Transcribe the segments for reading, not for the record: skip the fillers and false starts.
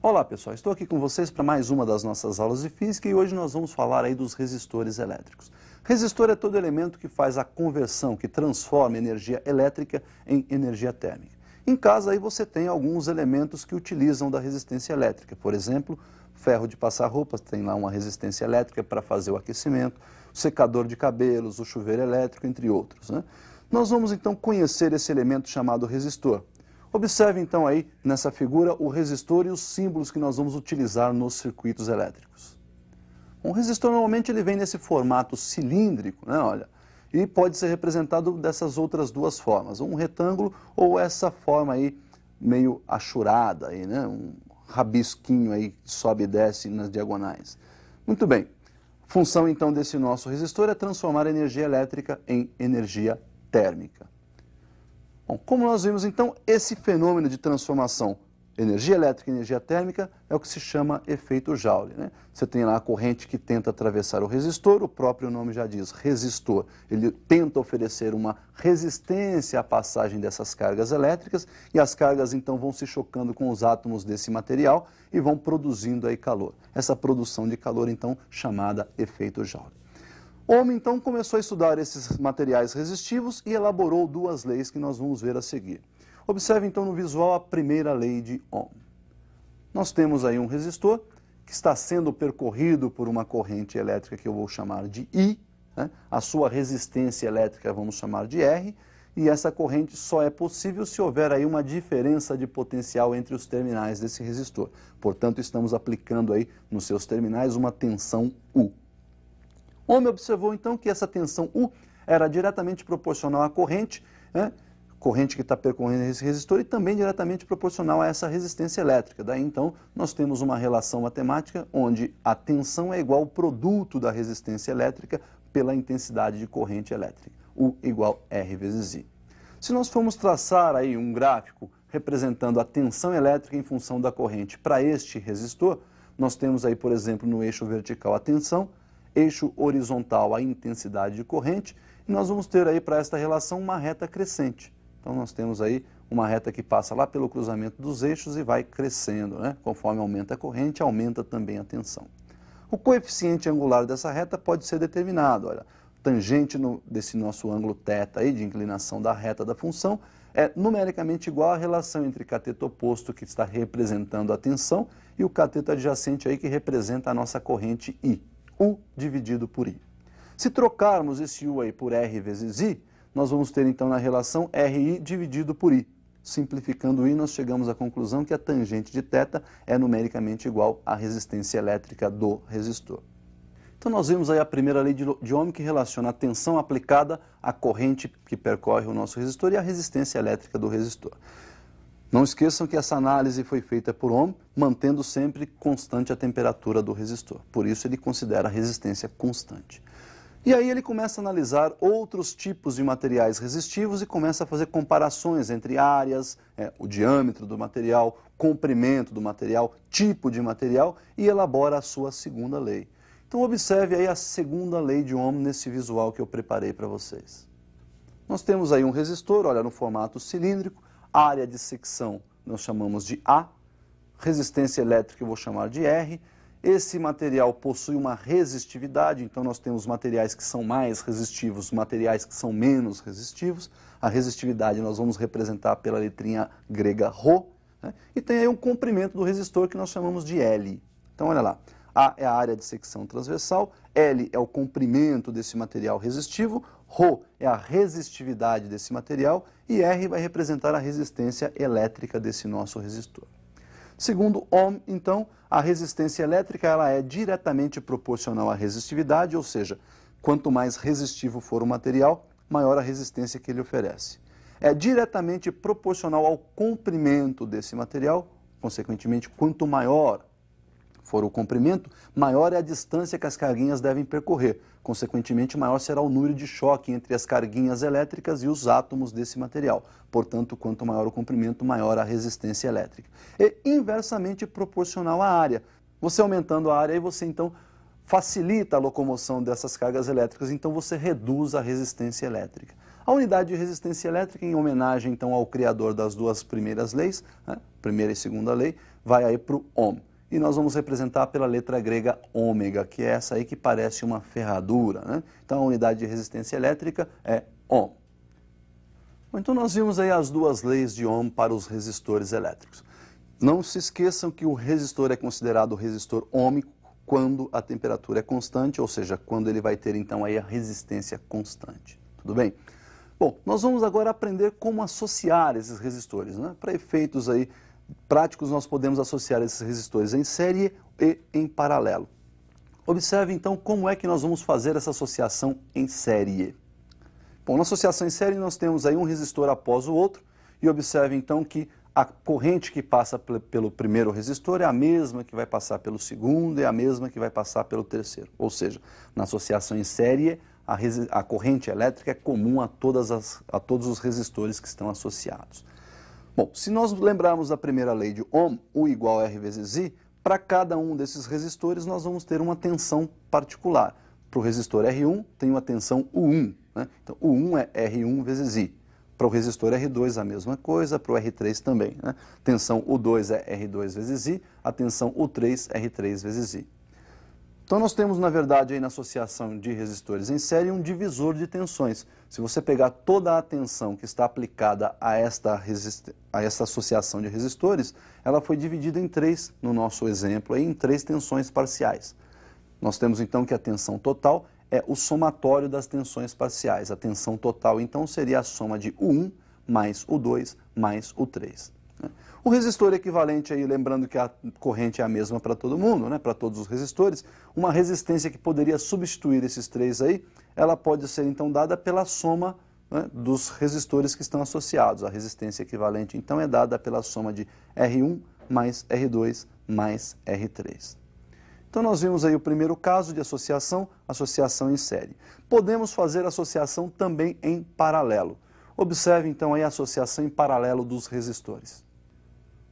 Olá pessoal, estou aqui com vocês para mais uma das nossas aulas de física e hoje nós vamos falar aí dos resistores elétricos. Resistor é todo elemento que faz a conversão, que transforma energia elétrica em energia térmica. Em casa aí você tem alguns elementos que utilizam da resistência elétrica, por exemplo, ferro de passar roupas tem lá uma resistência elétrica para fazer o aquecimento, o secador de cabelos, o chuveiro elétrico, entre outros, né? Nós vamos então conhecer esse elemento chamado resistor. Observe então aí nessa figura o resistor e os símbolos que nós vamos utilizar nos circuitos elétricos. Um resistor normalmente ele vem nesse formato cilíndrico, né, olha, e pode ser representado dessas outras duas formas, um retângulo ou essa forma aí meio achurada aí, né, um rabisquinho aí que sobe e desce nas diagonais. Muito bem. Função então desse nosso resistor é transformar a energia elétrica em energia térmica. Bom, como nós vimos então, esse fenômeno de transformação energia elétrica em energia térmica é o que se chama efeito Joule, né? Você tem lá a corrente que tenta atravessar o resistor, o próprio nome já diz, resistor. Ele tenta oferecer uma resistência à passagem dessas cargas elétricas e as cargas então vão se chocando com os átomos desse material e vão produzindo aí calor. Essa produção de calor então chamada efeito Joule. Ohm, então, começou a estudar esses materiais resistivos e elaborou duas leis que nós vamos ver a seguir. Observe, então, no visual a primeira lei de Ohm. Nós temos aí um resistor que está sendo percorrido por uma corrente elétrica que eu vou chamar de I, né? A sua resistência elétrica vamos chamar de R, e essa corrente só é possível se houver aí uma diferença de potencial entre os terminais desse resistor. Portanto, estamos aplicando aí nos seus terminais uma tensão U. Ohm observou então que essa tensão U era diretamente proporcional à corrente, né? Corrente que está percorrendo esse resistor e também diretamente proporcional a essa resistência elétrica. Daí então nós temos uma relação matemática onde a tensão é igual ao produto da resistência elétrica pela intensidade de corrente elétrica, U igual R vezes I. Se nós formos traçar aí um gráfico representando a tensão elétrica em função da corrente para este resistor, nós temos aí, por exemplo, no eixo vertical a tensão, eixo horizontal a intensidade de corrente, e nós vamos ter aí para esta relação uma reta crescente. Então nós temos aí uma reta que passa lá pelo cruzamento dos eixos e vai crescendo, né? Conforme aumenta a corrente, aumenta também a tensão. O coeficiente angular dessa reta pode ser determinado, olha, tangente desse nosso ângulo θ aí, de inclinação da reta da função, é numericamente igual à relação entre cateto oposto, que está representando a tensão, e o cateto adjacente aí, que representa a nossa corrente I. U dividido por I. Se trocarmos esse U aí por R vezes I, nós vamos ter então na relação RI dividido por I. Simplificando I, nós chegamos à conclusão que a tangente de θ é numericamente igual à resistência elétrica do resistor. Então nós vimos aí a primeira lei de Ohm que relaciona a tensão aplicada à corrente que percorre o nosso resistor e a resistência elétrica do resistor. Não esqueçam que essa análise foi feita por Ohm, mantendo sempre constante a temperatura do resistor. Por isso ele considera a resistência constante. E aí ele começa a analisar outros tipos de materiais resistivos e começa a fazer comparações entre áreas, o diâmetro do material, comprimento do material, tipo de material e elabora a sua segunda lei. Então observe aí a segunda lei de Ohm nesse visual que eu preparei para vocês. Nós temos aí um resistor, olha, no formato cilíndrico, área de secção nós chamamos de A, resistência elétrica eu vou chamar de R. Esse material possui uma resistividade, então nós temos materiais que são mais resistivos, materiais que são menos resistivos. A resistividade nós vamos representar pela letrinha grega ρ, né? E tem aí um comprimento do resistor que nós chamamos de L. Então olha lá, A é a área de secção transversal, L é o comprimento desse material resistivo, ρ é a resistividade desse material e R vai representar a resistência elétrica desse nosso resistor. Segundo Ohm, então, a resistência elétrica ela é diretamente proporcional à resistividade, ou seja, quanto mais resistivo for o material, maior a resistência que ele oferece. É diretamente proporcional ao comprimento desse material, consequentemente, quanto maior for o comprimento, maior é a distância que as carguinhas devem percorrer. Consequentemente, maior será o número de choque entre as carguinhas elétricas e os átomos desse material. Portanto, quanto maior o comprimento, maior a resistência elétrica. E inversamente proporcional à área. Você aumentando a área, aí você então facilita a locomoção dessas cargas elétricas, então você reduz a resistência elétrica. A unidade de resistência elétrica, em homenagem então ao criador das duas primeiras leis, né, primeira e segunda lei, vai aí para o ohm. E nós vamos representar pela letra grega ômega, que é essa aí que parece uma ferradura, né? Então a unidade de resistência elétrica é ohm. Então nós vimos aí as duas leis de Ohm para os resistores elétricos. Não se esqueçam que o resistor é considerado resistor ôhmico quando a temperatura é constante, ou seja, quando ele vai ter então aí a resistência constante. Tudo bem? Bom, nós vamos agora aprender como associar esses resistores, né? Para efeitos aí práticos, nós podemos associar esses resistores em série e em paralelo. Observe então como é que nós vamos fazer essa associação em série. Bom, na associação em série nós temos aí um resistor após o outro e observe então que a corrente que passa pelo primeiro resistor é a mesma que vai passar pelo segundo e a mesma que vai passar pelo terceiro. Ou seja, na associação em série a corrente elétrica é comum a todos os resistores que estão associados. Bom, se nós lembrarmos da primeira lei de Ohm, U igual a R vezes I, para cada um desses resistores nós vamos ter uma tensão particular. Para o resistor R1 tem uma tensão U1, né? Então U1 é R1 vezes I. Para o resistor R2 a mesma coisa, para o R3 também, né? Tensão U2 é R2 vezes I, a tensão U3 R3 vezes I. Então nós temos, na verdade, aí na associação de resistores em série um divisor de tensões. Se você pegar toda a tensão que está aplicada a esta associação de resistores, ela foi dividida em três, no nosso exemplo, aí, em três tensões parciais. Nós temos então que a tensão total é o somatório das tensões parciais. A tensão total, então, seria a soma de U1 mais U2 mais U3. O resistor equivalente, aí, lembrando que a corrente é a mesma para todo mundo, né, para todos os resistores, uma resistência que poderia substituir esses três aí, ela pode ser então dada pela soma, né, dos resistores que estão associados. A resistência equivalente então é dada pela soma de R1 mais R2 mais R3. Então nós vimos aí o primeiro caso de associação em série. Podemos fazer associação também em paralelo. Observe então aí a associação em paralelo dos resistores.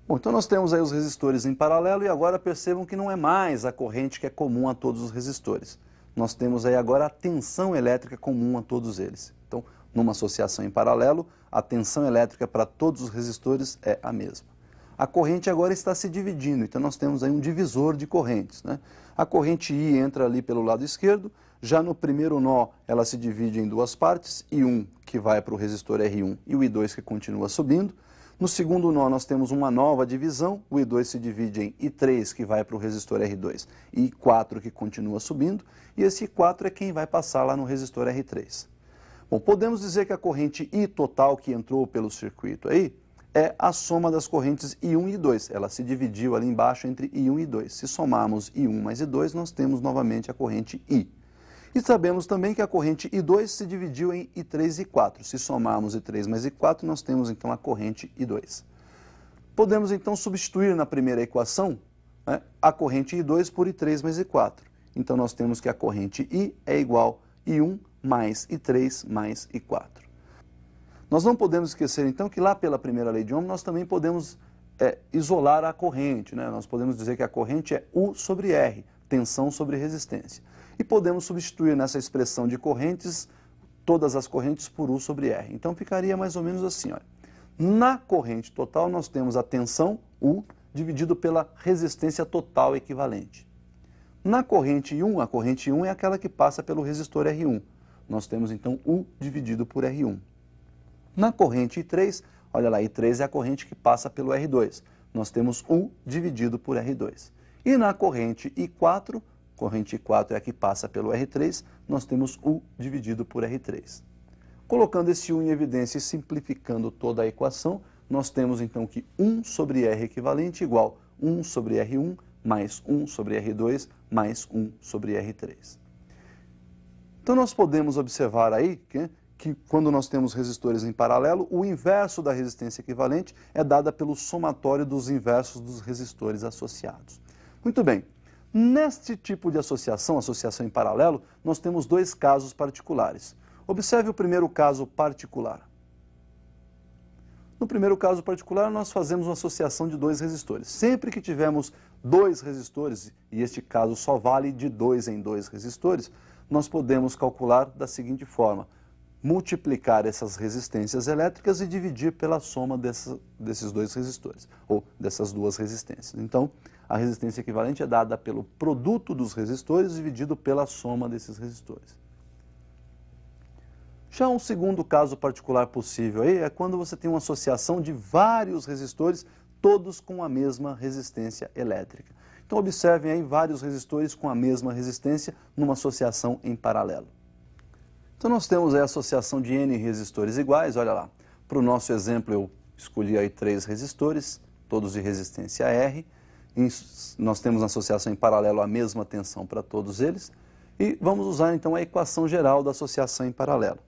Bom, então nós temos aí os resistores em paralelo e agora percebam que não é mais a corrente que é comum a todos os resistores. Nós temos aí agora a tensão elétrica comum a todos eles. Então, numa associação em paralelo, a tensão elétrica para todos os resistores é a mesma. A corrente agora está se dividindo, então nós temos aí um divisor de correntes, né? A corrente I entra ali pelo lado esquerdo, já no primeiro nó ela se divide em duas partes, I1 que vai para o resistor R1 e o I2 que continua subindo. No segundo nó nós temos uma nova divisão, o I2 se divide em I3 que vai para o resistor R2 e I4 que continua subindo, e esse I4 é quem vai passar lá no resistor R3. Bom, podemos dizer que a corrente I total que entrou pelo circuito aí é a soma das correntes I1 e I2. Ela se dividiu ali embaixo entre I1 e I2. Se somarmos I1 mais I2, nós temos novamente a corrente I. E sabemos também que a corrente I2 se dividiu em I3 e I4. Se somarmos I3 mais I4, nós temos então a corrente I2. Podemos então substituir na primeira equação, né, a corrente I2 por I3 mais I4. Então nós temos que a corrente I é igual a I1 mais I3 mais I4. Nós não podemos esquecer então que lá pela primeira lei de Ohm nós também podemos isolar a corrente, né? Nós podemos dizer que a corrente é U sobre R, tensão sobre resistência. E podemos substituir nessa expressão de correntes, todas as correntes por U sobre R. Então ficaria mais ou menos assim, olha. Na corrente total nós temos a tensão U dividido pela resistência total equivalente. Na corrente I1, a corrente I1 é aquela que passa pelo resistor R1. Nós temos então U dividido por R1. Na corrente I3, olha lá, I3 é a corrente que passa pelo R2. Nós temos U dividido por R2. E na corrente I4, corrente I4 é a que passa pelo R3, nós temos U dividido por R3. Colocando esse U em evidência e simplificando toda a equação, nós temos então que 1 sobre R equivalente igual 1 sobre R1 mais 1 sobre R2 mais 1 sobre R3. Então nós podemos observar aí que quando nós temos resistores em paralelo, o inverso da resistência equivalente é dada pelo somatório dos inversos dos resistores associados. Muito bem, neste tipo de associação em paralelo, nós temos dois casos particulares. Observe o primeiro caso particular. No primeiro caso particular, nós fazemos uma associação de dois resistores. Sempre que tivermos dois resistores, e este caso só vale de 2 em 2 resistores, nós podemos calcular da seguinte forma. multiplicar essas resistências elétricas e dividir pela soma desses dois resistores, ou dessas duas resistências. Então, a resistência equivalente é dada pelo produto dos resistores dividido pela soma desses resistores. Já um segundo caso particular possível aí é quando você tem uma associação de vários resistores, todos com a mesma resistência elétrica. Então, observem aí vários resistores com a mesma resistência numa associação em paralelo. Então, nós temos aí a associação de N resistores iguais, olha lá. Para o nosso exemplo, eu escolhi aí 3 resistores, todos de resistência R. Nós temos na associação em paralelo a mesma tensão para todos eles. E vamos usar então a equação geral da associação em paralelo.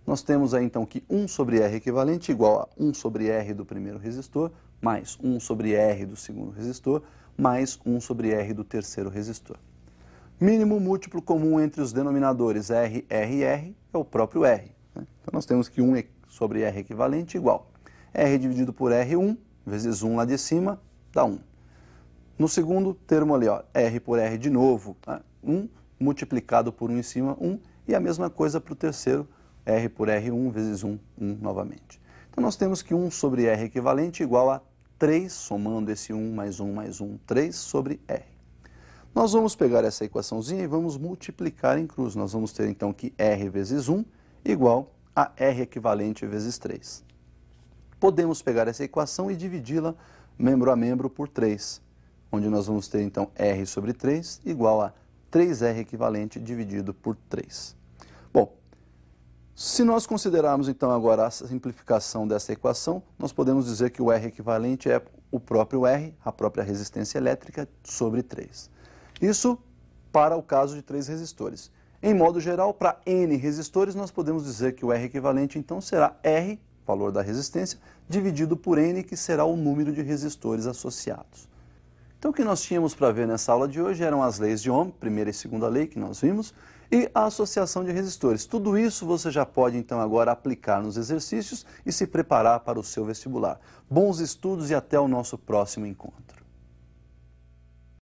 Nós temos aí então que 1 sobre R equivalente igual a 1 sobre R do primeiro resistor, mais 1 sobre R do segundo resistor, mais 1 sobre R do terceiro resistor. Mínimo múltiplo comum entre os denominadores R, R e R é o próprio R. Né? Então nós temos que 1 sobre R equivalente igual R dividido por R1, vezes 1 lá de cima, dá 1. No segundo termo ali, ó, R por R de novo, tá? 1 multiplicado por 1 em cima, 1, e a mesma coisa para o terceiro, R por R1 vezes 1, 1 novamente. Então nós temos que 1 sobre R equivalente igual a 3, somando esse 1 mais 1 mais 1, 3 sobre R. Nós vamos pegar essa equaçãozinha e vamos multiplicar em cruz. Nós vamos ter então que R vezes 1 igual a R equivalente vezes 3. Podemos pegar essa equação e dividi-la membro a membro por 3, onde nós vamos ter então R sobre 3 igual a 3R equivalente dividido por 3. Bom, se nós considerarmos então agora a simplificação dessa equação, nós podemos dizer que o R equivalente é o próprio R, a própria resistência elétrica, sobre 3. Isso para o caso de 3 resistores. Em modo geral, para N resistores, nós podemos dizer que o R equivalente então será R, valor da resistência, dividido por N, que será o número de resistores associados. Então o que nós tínhamos para ver nessa aula de hoje eram as leis de Ohm, primeira e segunda lei que nós vimos, e a associação de resistores. Tudo isso você já pode então agora aplicar nos exercícios e se preparar para o seu vestibular. Bons estudos e até o nosso próximo encontro.